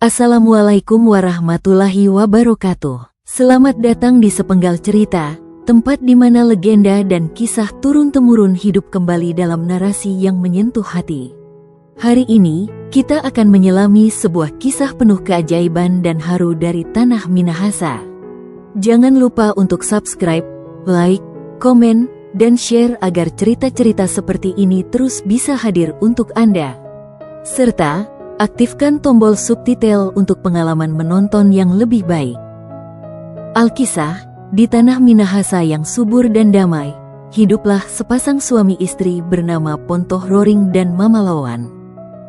Assalamualaikum warahmatullahi wabarakatuh. Selamat datang di Sepenggal Cerita, tempat di mana legenda dan kisah turun-temurun hidup kembali dalam narasi yang menyentuh hati. Hari ini, kita akan menyelami sebuah kisah penuh keajaiban dan haru dari tanah Minahasa. Jangan lupa untuk subscribe, like, komen, dan share agar cerita-cerita seperti ini terus bisa hadir untuk Anda. Serta, aktifkan tombol subtitle untuk pengalaman menonton yang lebih baik. Alkisah, di tanah Minahasa yang subur dan damai, hiduplah sepasang suami istri bernama Pontoh Roring dan Mama Lawan.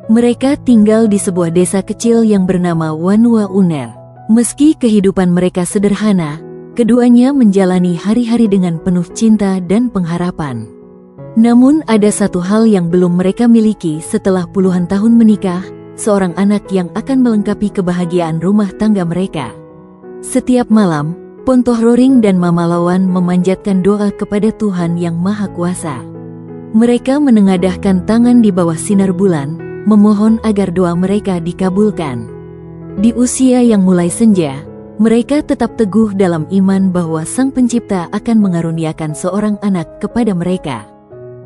Mereka tinggal di sebuah desa kecil yang bernama Wanua Uner. Meski kehidupan mereka sederhana, keduanya menjalani hari-hari dengan penuh cinta dan pengharapan. Namun ada satu hal yang belum mereka miliki setelah puluhan tahun menikah, seorang anak yang akan melengkapi kebahagiaan rumah tangga mereka. Setiap malam, Pontoh Roring dan Mama Lawan memanjatkan doa kepada Tuhan Yang Maha Kuasa. Mereka menengadahkan tangan di bawah sinar bulan, memohon agar doa mereka dikabulkan. Di usia yang mulai senja, mereka tetap teguh dalam iman bahwa Sang Pencipta akan mengaruniakan seorang anak kepada mereka.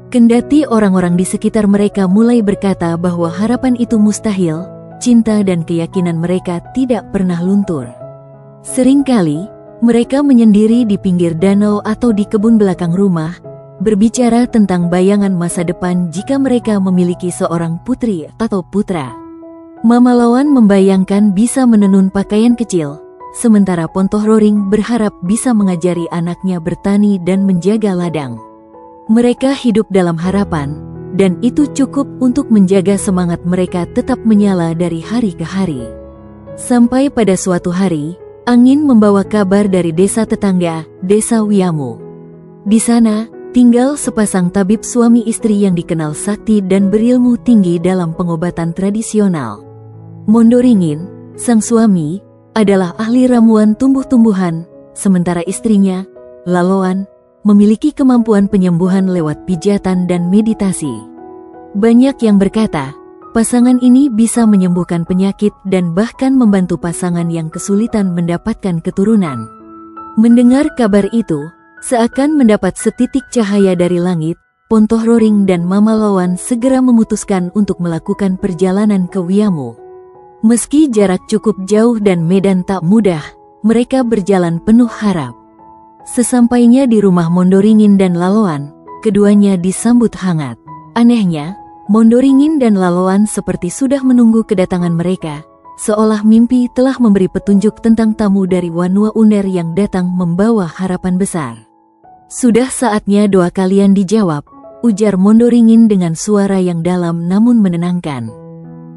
Kendati orang-orang di sekitar mereka mulai berkata bahwa harapan itu mustahil, cinta dan keyakinan mereka tidak pernah luntur. Seringkali, mereka menyendiri di pinggir danau atau di kebun belakang rumah, berbicara tentang bayangan masa depan jika mereka memiliki seorang putri atau putra. Mama Lawan membayangkan bisa menenun pakaian kecil, sementara Pontoh Roring berharap bisa mengajari anaknya bertani dan menjaga ladang. Mereka hidup dalam harapan, dan itu cukup untuk menjaga semangat mereka tetap menyala dari hari ke hari. Sampai pada suatu hari, angin membawa kabar dari desa tetangga, Desa Wiamu. Di sana, tinggal sepasang tabib suami istri yang dikenal sakti dan berilmu tinggi dalam pengobatan tradisional. Mondoringin, sang suami, adalah ahli ramuan tumbuh-tumbuhan, sementara istrinya, Laloan, memiliki kemampuan penyembuhan lewat pijatan dan meditasi. Banyak yang berkata, pasangan ini bisa menyembuhkan penyakit dan bahkan membantu pasangan yang kesulitan mendapatkan keturunan. Mendengar kabar itu, seakan mendapat setitik cahaya dari langit, Pontoh Roring dan Mama Lawan segera memutuskan untuk melakukan perjalanan ke Wiamu. Meski jarak cukup jauh dan medan tak mudah, mereka berjalan penuh harap. Sesampainya di rumah Mondoringin dan Laloan, keduanya disambut hangat. Anehnya, Mondoringin dan Laloan seperti sudah menunggu kedatangan mereka, seolah mimpi telah memberi petunjuk tentang tamu dari Wanua Uner yang datang membawa harapan besar. "Sudah saatnya doa kalian dijawab," ujar Mondoringin dengan suara yang dalam namun menenangkan.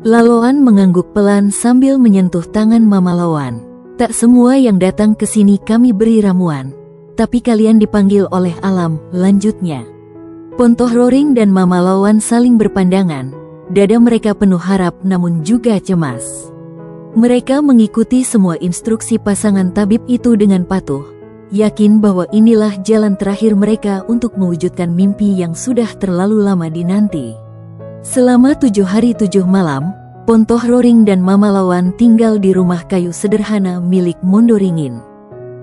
Laloan mengangguk pelan sambil menyentuh tangan Mama Lawan. "Tak semua yang datang ke sini kami beri ramuan, tapi kalian dipanggil oleh alam," lanjutnya. Pontoh Roring dan Mama Lawan saling berpandangan, dada mereka penuh harap namun juga cemas. Mereka mengikuti semua instruksi pasangan tabib itu dengan patuh, yakin bahwa inilah jalan terakhir mereka untuk mewujudkan mimpi yang sudah terlalu lama dinanti. Selama 7 hari 7 malam, Pontoh Roring dan Mama Lawan tinggal di rumah kayu sederhana milik Mondoringin.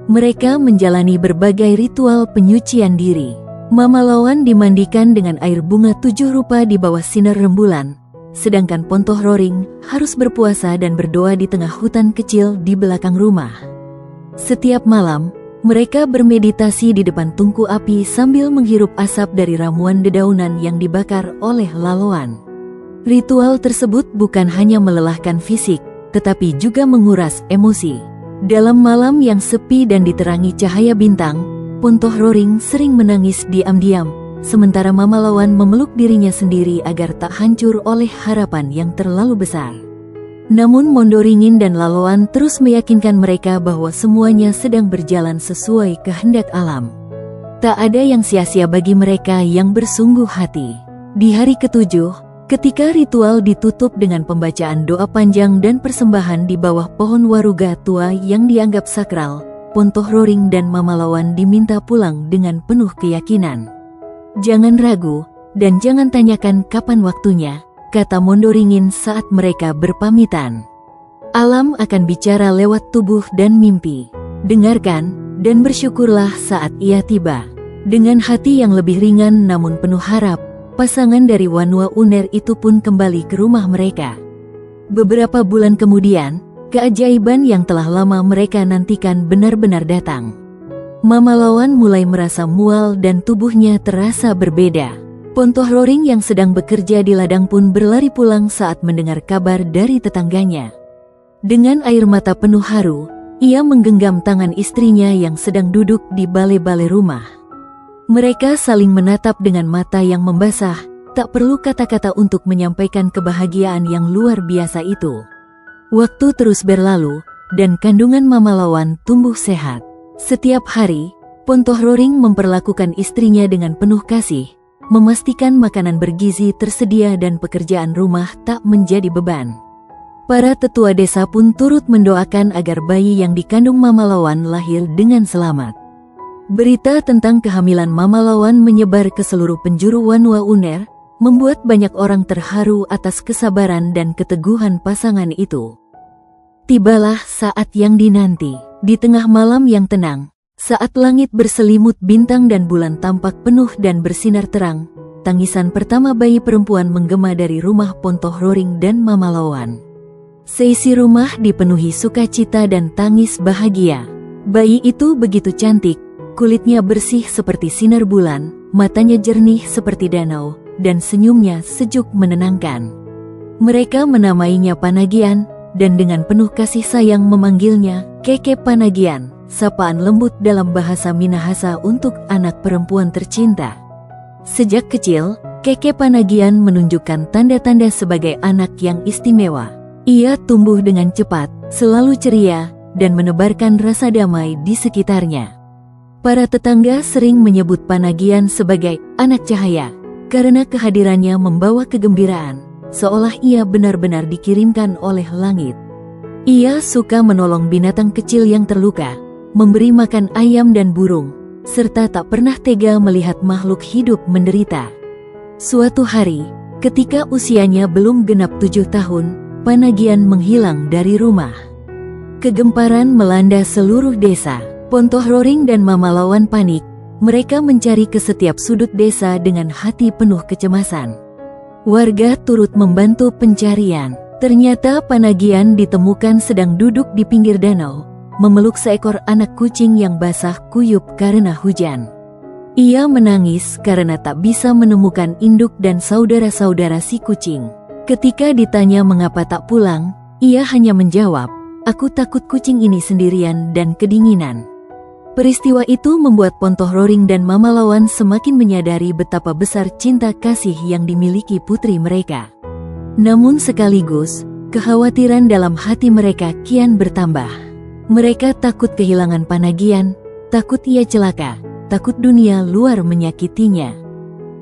Mereka menjalani berbagai ritual penyucian diri. Mama Lawan dimandikan dengan air bunga 7 rupa di bawah sinar rembulan, sedangkan Pontoh Roring harus berpuasa dan berdoa di tengah hutan kecil di belakang rumah. Setiap malam, mereka bermeditasi di depan tungku api sambil menghirup asap dari ramuan dedaunan yang dibakar oleh Laloan. Ritual tersebut bukan hanya melelahkan fisik, tetapi juga menguras emosi. Dalam malam yang sepi dan diterangi cahaya bintang, Pontoh Roring sering menangis diam-diam, sementara Mama Lawan memeluk dirinya sendiri agar tak hancur oleh harapan yang terlalu besar. Namun Mondoringin dan Laloan terus meyakinkan mereka bahwa semuanya sedang berjalan sesuai kehendak alam. Tak ada yang sia-sia bagi mereka yang bersungguh hati. Di hari ke-7, ketika ritual ditutup dengan pembacaan doa panjang dan persembahan di bawah pohon waruga tua yang dianggap sakral, Pontoh Roring dan Mama Lawan diminta pulang dengan penuh keyakinan. "Jangan ragu, dan jangan tanyakan kapan waktunya," kata Mondoringin saat mereka berpamitan. Alam akan bicara lewat tubuh dan mimpi. Dengarkan dan bersyukurlah saat ia tiba. Dengan hati yang lebih ringan namun penuh harap, pasangan dari Wanua Uner itu pun kembali ke rumah mereka. Beberapa bulan kemudian, keajaiban yang telah lama mereka nantikan benar-benar datang. Mama Lawan mulai merasa mual dan tubuhnya terasa berbeda. Pontoh Roring yang sedang bekerja di ladang pun berlari pulang saat mendengar kabar dari tetangganya. Dengan air mata penuh haru, ia menggenggam tangan istrinya yang sedang duduk di balai-balai rumah. Mereka saling menatap dengan mata yang membasah, tak perlu kata-kata untuk menyampaikan kebahagiaan yang luar biasa itu. Waktu terus berlalu, dan kandungan Mama Lawan tumbuh sehat. Setiap hari, Pontoh Roring memperlakukan istrinya dengan penuh kasih, memastikan makanan bergizi tersedia dan pekerjaan rumah tak menjadi beban. Para tetua desa pun turut mendoakan agar bayi yang dikandung Mama Lawan lahir dengan selamat. Berita tentang kehamilan Mama Lawan menyebar ke seluruh penjuru Wanua Uner, membuat banyak orang terharu atas kesabaran dan keteguhan pasangan itu. Tibalah saat yang dinanti. Di tengah malam yang tenang, saat langit berselimut bintang dan bulan tampak penuh dan bersinar terang, tangisan pertama bayi perempuan menggema dari rumah Pontoh Roring dan Mama Lawan. Seisi rumah dipenuhi sukacita dan tangis bahagia. Bayi itu begitu cantik, kulitnya bersih seperti sinar bulan, matanya jernih seperti danau, dan senyumnya sejuk menenangkan. Mereka menamainya Panagian, dan dengan penuh kasih sayang memanggilnya Keke Panagian, sapaan lembut dalam bahasa Minahasa untuk anak perempuan tercinta. Sejak kecil, Keke Panagian menunjukkan tanda-tanda sebagai anak yang istimewa. Ia tumbuh dengan cepat, selalu ceria, dan menebarkan rasa damai di sekitarnya. Para tetangga sering menyebut Panagian sebagai anak cahaya, karena kehadirannya membawa kegembiraan, seolah ia benar-benar dikirimkan oleh langit. Ia suka menolong binatang kecil yang terluka, memberi makan ayam dan burung, serta tak pernah tega melihat makhluk hidup menderita. Suatu hari, ketika usianya belum genap 7 tahun, Panagian menghilang dari rumah. Kegemparan melanda seluruh desa. Pontoh Roring dan Mama Lawan panik. Mereka mencari ke setiap sudut desa dengan hati penuh kecemasan. Warga turut membantu pencarian. Ternyata Panagian ditemukan sedang duduk di pinggir danau, memeluk seekor anak kucing yang basah kuyup karena hujan. Ia menangis karena tak bisa menemukan induk dan saudara-saudara si kucing. Ketika ditanya mengapa tak pulang, ia hanya menjawab, "Aku takut kucing ini sendirian dan kedinginan." Peristiwa itu membuat Pontoh Roring dan Mama Lawan semakin menyadari betapa besar cinta kasih yang dimiliki putri mereka. Namun sekaligus, kekhawatiran dalam hati mereka kian bertambah. Mereka takut kehilangan Panagian, takut ia celaka, takut dunia luar menyakitinya.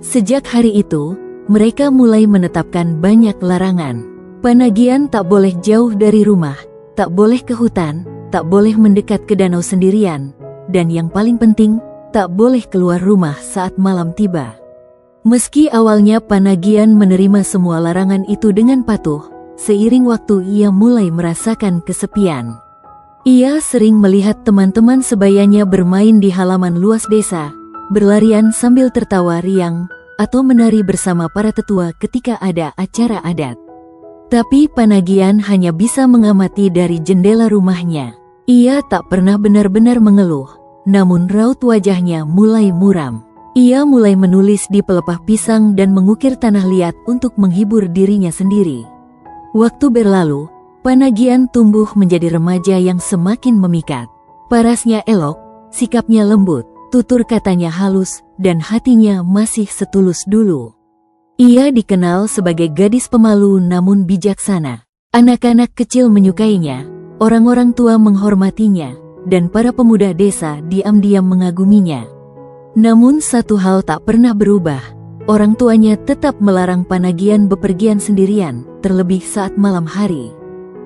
Sejak hari itu, mereka mulai menetapkan banyak larangan. Panagian tak boleh jauh dari rumah, tak boleh ke hutan, tak boleh mendekat ke danau sendirian, dan yang paling penting, tak boleh keluar rumah saat malam tiba. Meski awalnya Panagian menerima semua larangan itu dengan patuh, seiring waktu ia mulai merasakan kesepian. Ia sering melihat teman-teman sebayanya bermain di halaman luas desa, berlarian sambil tertawa riang, atau menari bersama para tetua ketika ada acara adat. Tapi Panagian hanya bisa mengamati dari jendela rumahnya. Ia tak pernah benar-benar mengeluh, namun raut wajahnya mulai muram. Ia mulai menulis di pelepah pisang dan mengukir tanah liat untuk menghibur dirinya sendiri. Waktu berlalu, Panagian tumbuh menjadi remaja yang semakin memikat. Parasnya elok, sikapnya lembut, tutur katanya halus, dan hatinya masih setulus dulu. Ia dikenal sebagai gadis pemalu namun bijaksana. Anak-anak kecil menyukainya, orang-orang tua menghormatinya, dan para pemuda desa diam-diam mengaguminya. Namun satu hal tak pernah berubah, orang tuanya tetap melarang Panagian bepergian sendirian, terlebih saat malam hari.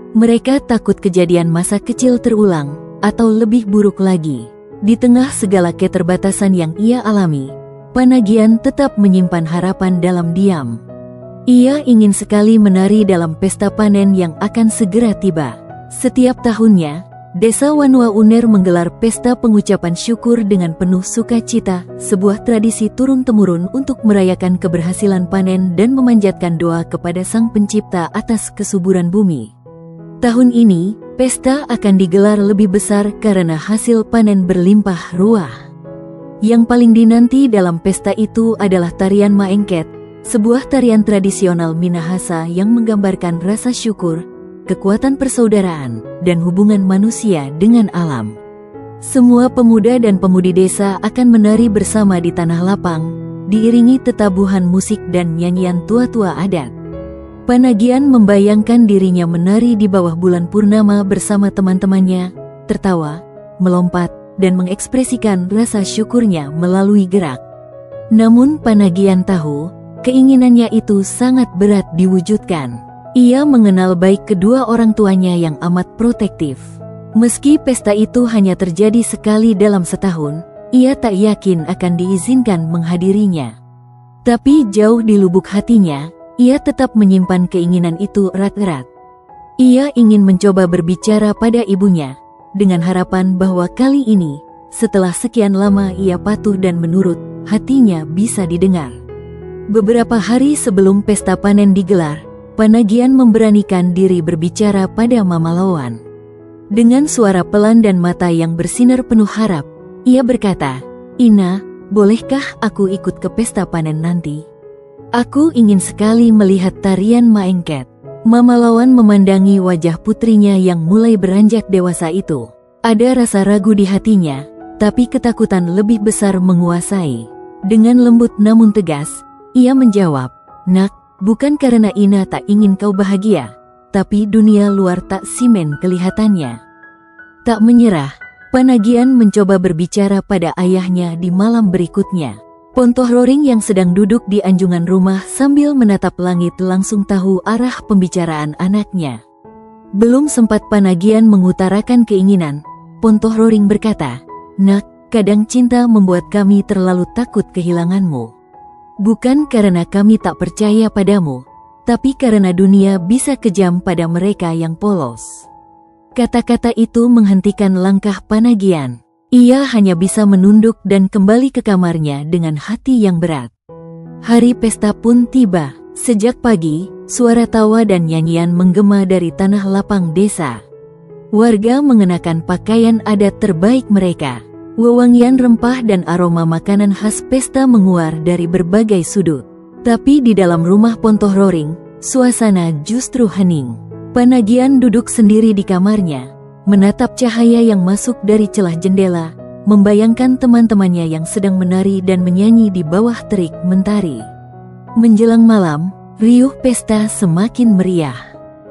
Mereka takut kejadian masa kecil terulang, atau lebih buruk lagi. Di tengah segala keterbatasan yang ia alami, Panagian tetap menyimpan harapan dalam diam. Ia ingin sekali menari dalam pesta panen yang akan segera tiba. Setiap tahunnya, Desa Wanua Uner menggelar pesta pengucapan syukur dengan penuh sukacita, sebuah tradisi turun-temurun untuk merayakan keberhasilan panen dan memanjatkan doa kepada Sang Pencipta atas kesuburan bumi. Tahun ini, pesta akan digelar lebih besar karena hasil panen berlimpah ruah. Yang paling dinanti dalam pesta itu adalah tarian Maengket, sebuah tarian tradisional Minahasa yang menggambarkan rasa syukur, kekuatan persaudaraan, dan hubungan manusia dengan alam. Semua pemuda dan pemudi desa akan menari bersama di tanah lapang, diiringi tetabuhan musik dan nyanyian tua-tua adat. Panagian membayangkan dirinya menari di bawah bulan purnama bersama teman-temannya, tertawa, melompat, dan mengekspresikan rasa syukurnya melalui gerak. Namun Panagian tahu, keinginannya itu sangat berat diwujudkan. Ia mengenal baik kedua orang tuanya yang amat protektif. Meski pesta itu hanya terjadi sekali dalam setahun, ia tak yakin akan diizinkan menghadirinya. Tapi jauh di lubuk hatinya, ia tetap menyimpan keinginan itu erat-erat. Ia ingin mencoba berbicara pada ibunya, dengan harapan bahwa kali ini, setelah sekian lama ia patuh dan menurut, hatinya bisa didengar. Beberapa hari sebelum pesta panen digelar, Panagian memberanikan diri berbicara pada Mama Lawan. Dengan suara pelan dan mata yang bersinar penuh harap, ia berkata, "Ina, bolehkah aku ikut ke pesta panen nanti? Aku ingin sekali melihat tarian Maengket." Mama Lawan memandangi wajah putrinya yang mulai beranjak dewasa itu. Ada rasa ragu di hatinya, tapi ketakutan lebih besar menguasai. Dengan lembut namun tegas, ia menjawab, "Nak, bukan karena Ina tak ingin kau bahagia, tapi dunia luar tak simen kelihatannya." Tak menyerah, Panagian mencoba berbicara pada ayahnya di malam berikutnya. Pontoh Roring yang sedang duduk di anjungan rumah sambil menatap langit langsung tahu arah pembicaraan anaknya. Belum sempat Panagian mengutarakan keinginan, Pontoh Roring berkata, "Nak, kadang cinta membuat kami terlalu takut kehilanganmu. Bukan karena kami tak percaya padamu, tapi karena dunia bisa kejam pada mereka yang polos." Kata-kata itu menghentikan langkah Panagian. Ia hanya bisa menunduk dan kembali ke kamarnya dengan hati yang berat. Hari pesta pun tiba. Sejak pagi, suara tawa dan nyanyian menggema dari tanah lapang desa. Warga mengenakan pakaian adat terbaik mereka. Wewangian rempah dan aroma makanan khas pesta menguar dari berbagai sudut. Tapi di dalam rumah Pontoh Roring, suasana justru hening. Panagian duduk sendiri di kamarnya, menatap cahaya yang masuk dari celah jendela, membayangkan teman-temannya yang sedang menari dan menyanyi di bawah terik mentari. Menjelang malam, riuh pesta semakin meriah.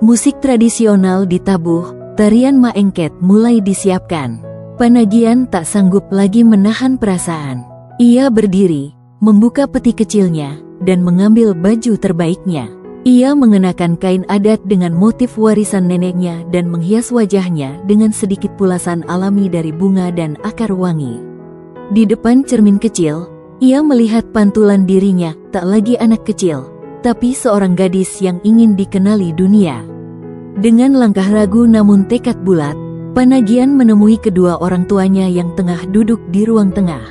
Musik tradisional ditabuh, tarian Maengket mulai disiapkan. Panagian tak sanggup lagi menahan perasaan. Ia berdiri, membuka peti kecilnya, dan mengambil baju terbaiknya. Ia mengenakan kain adat dengan motif warisan neneknya dan menghias wajahnya dengan sedikit pulasan alami dari bunga dan akar wangi. Di depan cermin kecil, ia melihat pantulan dirinya, tak lagi anak kecil, tapi seorang gadis yang ingin dikenali dunia. Dengan langkah ragu namun tekad bulat, Panagian menemui kedua orang tuanya yang tengah duduk di ruang tengah.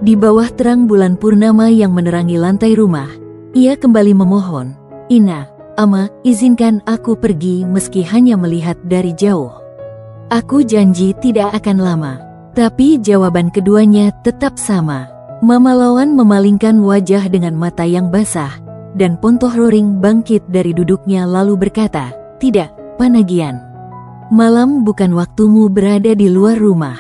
Di bawah terang bulan purnama yang menerangi lantai rumah, ia kembali memohon, "Ina, Ama, izinkan aku pergi meski hanya melihat dari jauh. Aku janji tidak akan lama." Tapi jawaban keduanya tetap sama. Mama Lawan memalingkan wajah dengan mata yang basah, dan Pontoh Roring bangkit dari duduknya lalu berkata, "Tidak, Panagian. Malam bukan waktumu berada di luar rumah."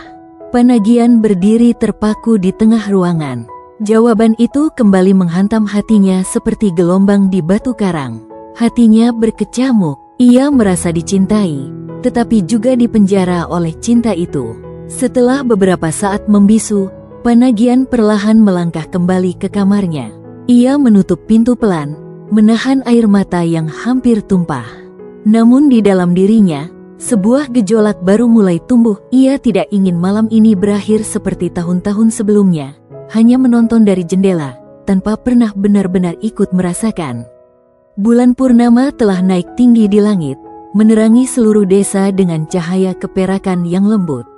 Panagian berdiri terpaku di tengah ruangan. Jawaban itu kembali menghantam hatinya seperti gelombang di batu karang. Hatinya berkecamuk. Ia merasa dicintai, tetapi juga dipenjara oleh cinta itu. Setelah beberapa saat membisu, Panagian perlahan melangkah kembali ke kamarnya. Ia menutup pintu pelan, menahan air mata yang hampir tumpah. Namun di dalam dirinya, sebuah gejolak baru mulai tumbuh. Ia tidak ingin malam ini berakhir seperti tahun-tahun sebelumnya, hanya menonton dari jendela, tanpa pernah benar-benar ikut merasakan. Bulan purnama telah naik tinggi di langit, menerangi seluruh desa dengan cahaya keperakan yang lembut.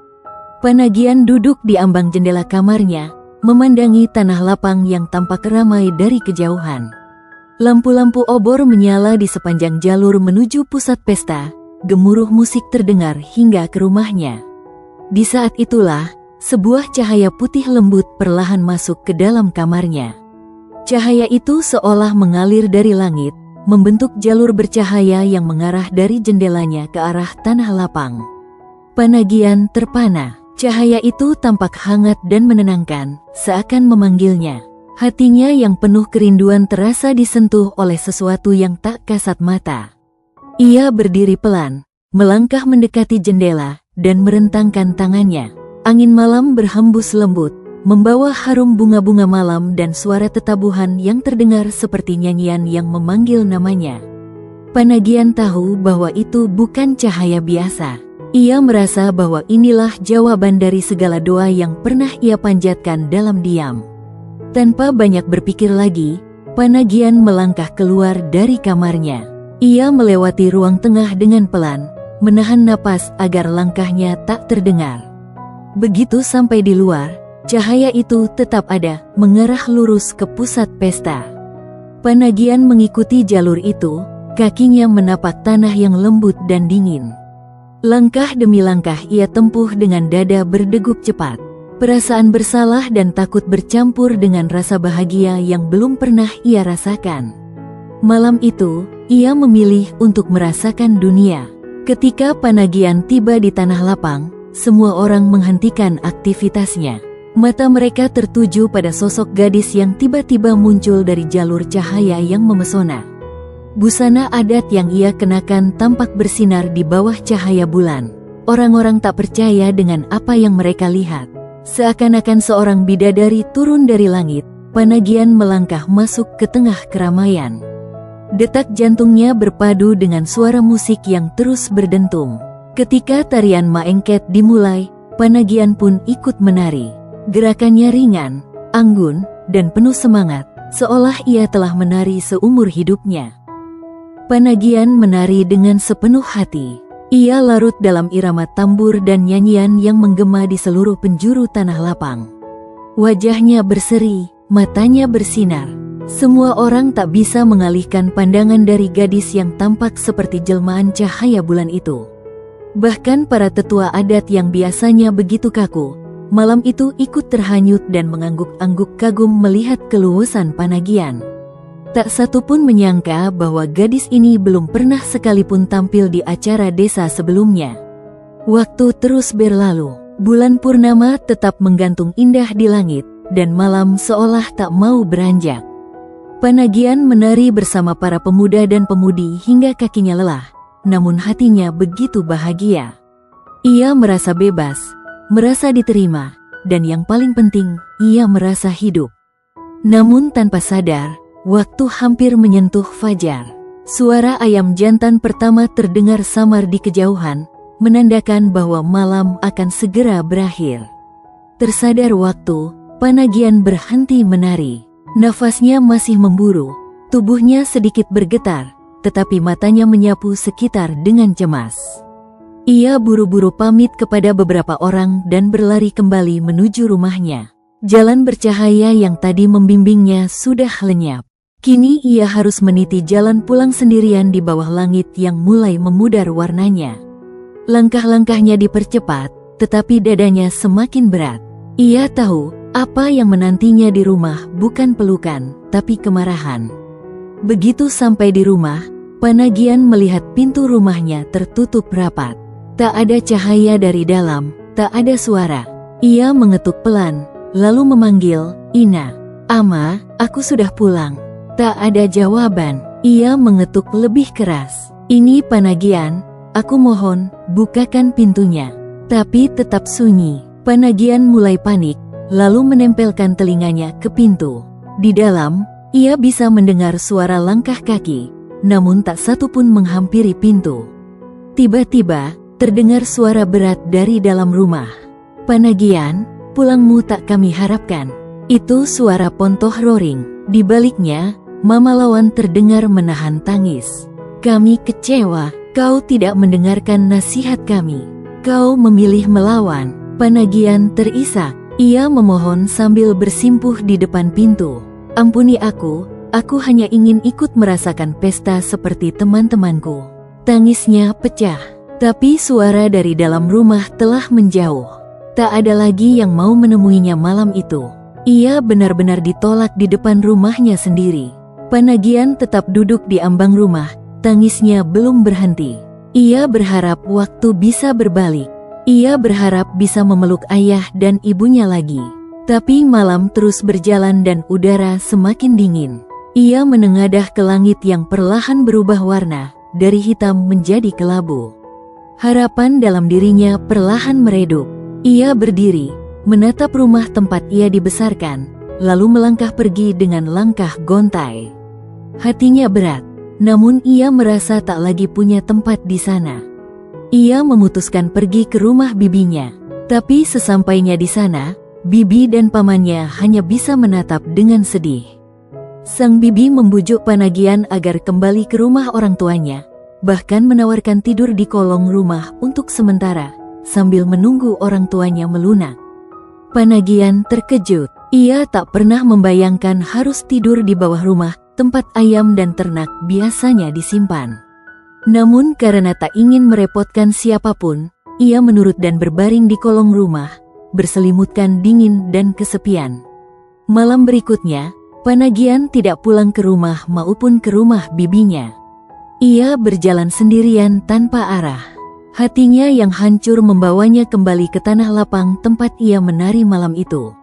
Panagian duduk di ambang jendela kamarnya, memandangi tanah lapang yang tampak ramai dari kejauhan. Lampu-lampu obor menyala di sepanjang jalur menuju pusat pesta, gemuruh musik terdengar hingga ke rumahnya. Di saat itulah, sebuah cahaya putih lembut perlahan masuk ke dalam kamarnya. Cahaya itu seolah mengalir dari langit, membentuk jalur bercahaya yang mengarah dari jendelanya ke arah tanah lapang. Panagian terpana. Cahaya itu tampak hangat dan menenangkan, seakan memanggilnya. Hatinya yang penuh kerinduan terasa disentuh oleh sesuatu yang tak kasat mata. Ia berdiri pelan, melangkah mendekati jendela, dan merentangkan tangannya. Angin malam berhembus lembut, membawa harum bunga-bunga malam dan suara tetabuhan yang terdengar seperti nyanyian yang memanggil namanya. Panagian tahu bahwa itu bukan cahaya biasa. Ia merasa bahwa inilah jawaban dari segala doa yang pernah ia panjatkan dalam diam. Tanpa banyak berpikir lagi, Panagian melangkah keluar dari kamarnya. Ia melewati ruang tengah dengan pelan, menahan napas agar langkahnya tak terdengar. Begitu sampai di luar, cahaya itu tetap ada, mengarah lurus ke pusat pesta. Panagian mengikuti jalur itu, kakinya menapak tanah yang lembut dan dingin. Langkah demi langkah ia tempuh dengan dada berdegup cepat. Perasaan bersalah dan takut bercampur dengan rasa bahagia yang belum pernah ia rasakan. Malam itu, ia memilih untuk merasakan dunia. Ketika Panagian tiba di tanah lapang, semua orang menghentikan aktivitasnya. Mata mereka tertuju pada sosok gadis yang tiba-tiba muncul dari jalur cahaya yang memesona. Busana adat yang ia kenakan tampak bersinar di bawah cahaya bulan. Orang-orang tak percaya dengan apa yang mereka lihat. Seakan-akan seorang bidadari turun dari langit, Panagian melangkah masuk ke tengah keramaian. Detak jantungnya berpadu dengan suara musik yang terus berdentum. Ketika tarian maengket dimulai, Panagian pun ikut menari. Gerakannya ringan, anggun, dan penuh semangat, seolah ia telah menari seumur hidupnya. Panagian menari dengan sepenuh hati. Ia larut dalam irama tambur dan nyanyian yang menggema di seluruh penjuru tanah lapang. Wajahnya berseri, matanya bersinar. Semua orang tak bisa mengalihkan pandangan dari gadis yang tampak seperti jelmaan cahaya bulan itu. Bahkan para tetua adat yang biasanya begitu kaku, malam itu ikut terhanyut dan mengangguk-angguk kagum melihat keluasan Panagian. Tak satu pun menyangka bahwa gadis ini belum pernah sekalipun tampil di acara desa sebelumnya. Waktu terus berlalu, bulan purnama tetap menggantung indah di langit, dan malam seolah tak mau beranjak. Panagian menari bersama para pemuda dan pemudi hingga kakinya lelah, namun hatinya begitu bahagia. Ia merasa bebas, merasa diterima, dan yang paling penting, ia merasa hidup. Namun tanpa sadar, waktu hampir menyentuh fajar. Suara ayam jantan pertama terdengar samar di kejauhan, menandakan bahwa malam akan segera berakhir. Tersadar waktu, Panagian berhenti menari. Nafasnya masih memburu, tubuhnya sedikit bergetar, tetapi matanya menyapu sekitar dengan cemas. Ia buru-buru pamit kepada beberapa orang dan berlari kembali menuju rumahnya. Jalan bercahaya yang tadi membimbingnya sudah lenyap. Kini ia harus meniti jalan pulang sendirian di bawah langit yang mulai memudar warnanya. Langkah-langkahnya dipercepat, tetapi dadanya semakin berat. Ia tahu, apa yang menantinya di rumah bukan pelukan, tapi kemarahan. Begitu sampai di rumah, Panagian melihat pintu rumahnya tertutup rapat. Tak ada cahaya dari dalam, tak ada suara. Ia mengetuk pelan, lalu memanggil, "Ina, Ama, aku sudah pulang." Tak ada jawaban. Ia mengetuk lebih keras. "Ini Panagian, aku mohon, bukakan pintunya." Tapi tetap sunyi. Panagian mulai panik, lalu menempelkan telinganya ke pintu. Di dalam, ia bisa mendengar suara langkah kaki, namun tak satu pun menghampiri pintu. Tiba-tiba, terdengar suara berat dari dalam rumah. "Panagian, pulangmu tak kami harapkan." Itu suara Pontoh roring. Di baliknya, Mama Lawan terdengar menahan tangis. "Kami kecewa, Kau tidak mendengarkan nasihat kami. Kau memilih melawan." Panagian terisak. Ia memohon sambil bersimpuh di depan pintu. "Ampuni aku hanya ingin ikut merasakan pesta seperti teman-temanku." Tangisnya pecah, tapi suara dari dalam rumah telah menjauh. Tak ada lagi yang mau menemuinya malam itu. Ia benar-benar ditolak di depan rumahnya sendiri. Panagian tetap duduk di ambang rumah, tangisnya belum berhenti. Ia berharap waktu bisa berbalik. Ia berharap bisa memeluk ayah dan ibunya lagi. Tapi malam terus berjalan dan udara semakin dingin. Ia menengadah ke langit yang perlahan berubah warna, dari hitam menjadi kelabu. Harapan dalam dirinya perlahan meredup. Ia berdiri, menatap rumah tempat ia dibesarkan, lalu melangkah pergi dengan langkah gontai. Hatinya berat, namun ia merasa tak lagi punya tempat di sana. Ia memutuskan pergi ke rumah bibinya, tapi sesampainya di sana, bibi dan pamannya hanya bisa menatap dengan sedih. Sang bibi membujuk Panagian agar kembali ke rumah orang tuanya, bahkan menawarkan tidur di kolong rumah untuk sementara, sambil menunggu orang tuanya melunak. Panagian terkejut. Ia tak pernah membayangkan harus tidur di bawah rumah tempat ayam dan ternak biasanya disimpan. Namun karena tak ingin merepotkan siapapun, ia menurut dan berbaring di kolong rumah, berselimutkan dingin dan kesepian. Malam berikutnya, Panagian tidak pulang ke rumah maupun ke rumah bibinya. Ia berjalan sendirian tanpa arah. Hatinya yang hancur membawanya kembali ke tanah lapang tempat ia menari malam itu.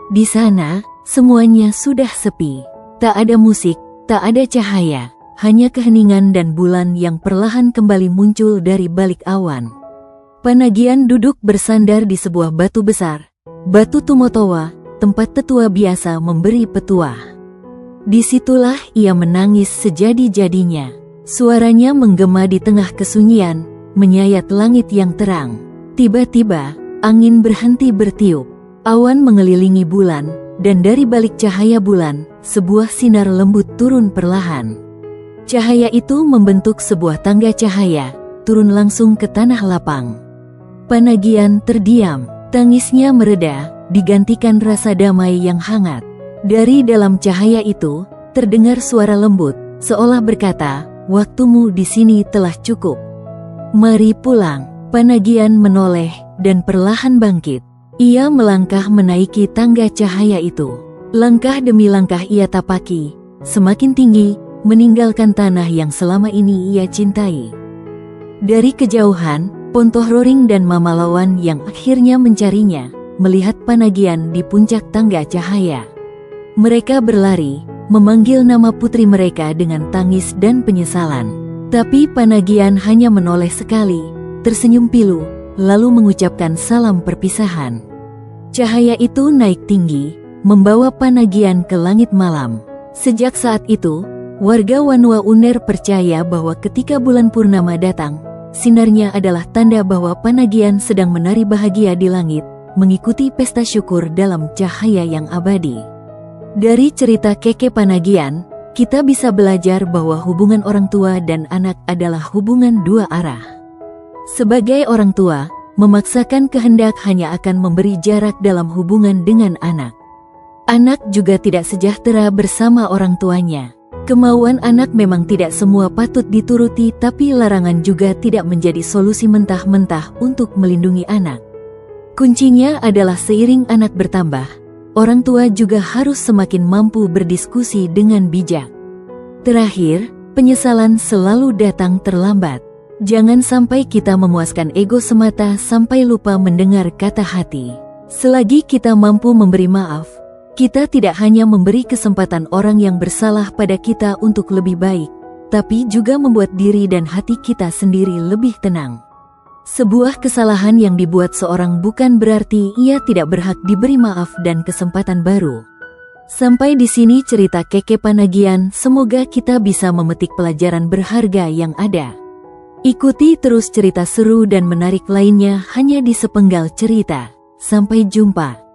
Di sana, semuanya sudah sepi. Tak ada musik, tak ada cahaya. Hanya keheningan dan bulan yang perlahan kembali muncul dari balik awan. Panagian duduk bersandar di sebuah batu besar, Batu Tumotowa, tempat tetua biasa memberi petuah. Disitulah ia menangis sejadi-jadinya. Suaranya menggema di tengah kesunyian, menyayat langit yang terang. Tiba-tiba, angin berhenti bertiup, awan mengelilingi bulan, dan dari balik cahaya bulan, sebuah sinar lembut turun perlahan. Cahaya itu membentuk sebuah tangga cahaya, turun langsung ke tanah lapang. Panagian terdiam, tangisnya mereda, digantikan rasa damai yang hangat. Dari dalam cahaya itu, terdengar suara lembut, seolah berkata, "Waktumu di sini telah cukup. Mari pulang." Panagian menoleh, dan perlahan bangkit. Ia melangkah menaiki tangga cahaya itu. Langkah demi langkah ia tapaki, semakin tinggi, meninggalkan tanah yang selama ini ia cintai. Dari kejauhan, Pontoh Roring dan Mama Lawan yang akhirnya mencarinya, melihat Panagian di puncak tangga cahaya. Mereka berlari, memanggil nama putri mereka dengan tangis dan penyesalan. Tapi Panagian hanya menoleh sekali, tersenyum pilu, lalu mengucapkan salam perpisahan. Cahaya itu naik tinggi, membawa Panagian ke langit malam. Sejak saat itu, warga Wanua Uner percaya bahwa ketika bulan purnama datang, sinarnya adalah tanda bahwa Panagian sedang menari bahagia di langit, mengikuti pesta syukur dalam cahaya yang abadi. Dari cerita Keke Panagian, kita bisa belajar bahwa hubungan orang tua dan anak adalah hubungan dua arah. Sebagai orang tua, memaksakan kehendak hanya akan memberi jarak dalam hubungan dengan anak. Anak juga tidak sejahtera bersama orang tuanya. Kemauan anak memang tidak semua patut dituruti, tapi larangan juga tidak menjadi solusi mentah-mentah untuk melindungi anak. Kuncinya adalah seiring anak bertambah, orang tua juga harus semakin mampu berdiskusi dengan bijak. Terakhir, penyesalan selalu datang terlambat. Jangan sampai kita memuaskan ego semata sampai lupa mendengar kata hati. Selagi kita mampu memberi maaf, kita tidak hanya memberi kesempatan orang yang bersalah pada kita untuk lebih baik, tapi juga membuat diri dan hati kita sendiri lebih tenang. Sebuah kesalahan yang dibuat seorang bukan berarti ia tidak berhak diberi maaf dan kesempatan baru. Sampai di sini cerita Keke Panagian, semoga kita bisa memetik pelajaran berharga yang ada. Ikuti terus cerita seru dan menarik lainnya hanya di Sepenggal Cerita. Sampai jumpa.